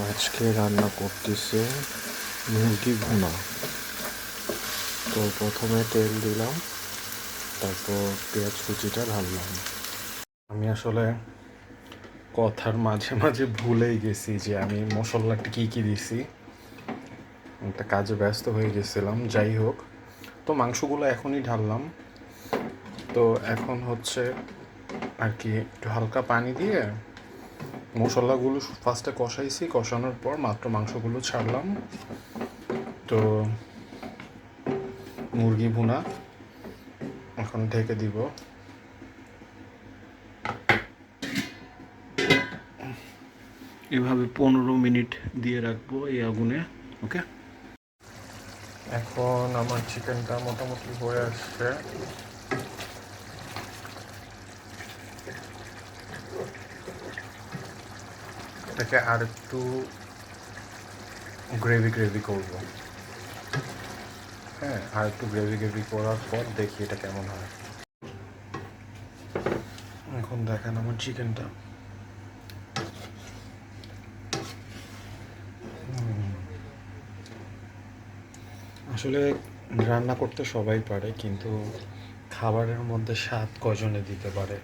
আজকে রান্না করতেছে মুরগি ভুনা। তো প্রথমে তেল দিলাম, তারপর পেঁয়াজ কুচিটা ঢাললাম। আমি আসলে কথার মাঝে মাঝে ভুলেই গেছি যে আমি মশলাটা কী কী দিছি। একটা কাজে ব্যস্ত হয়ে গেছিলাম। যাই হোক, তো মাংসগুলো এখনই ঢাললাম। তো এখন হচ্ছে আর কি একটু হালকা পানি দিয়ে মশলাগুলো ফার্স্টে কষাইছি, কষানোর পর মাত্র মাংসগুলো ছাড়লাম। তো মুরগি ভুনা এখন ঢেকে দিব। এভাবে 15 মিনিট দিয়ে রাখবো এই আগুনে। ওকে, এখন আমার চিকেনটা মোটামুটি হয়ে আসছে। এটাকে আর একটু গ্রেভি গ্রেভি করবো। হ্যাঁ, আর একটু গ্রেভি গ্রেভি করার পর দেখি এটা কেমন হয়। এখন দেখেন আমার চিকেনটা। আসলে রান্না করতে সবাই পারে, কিন্তু খাবারের মধ্যে স্বাদ কজনে দিতে পারে।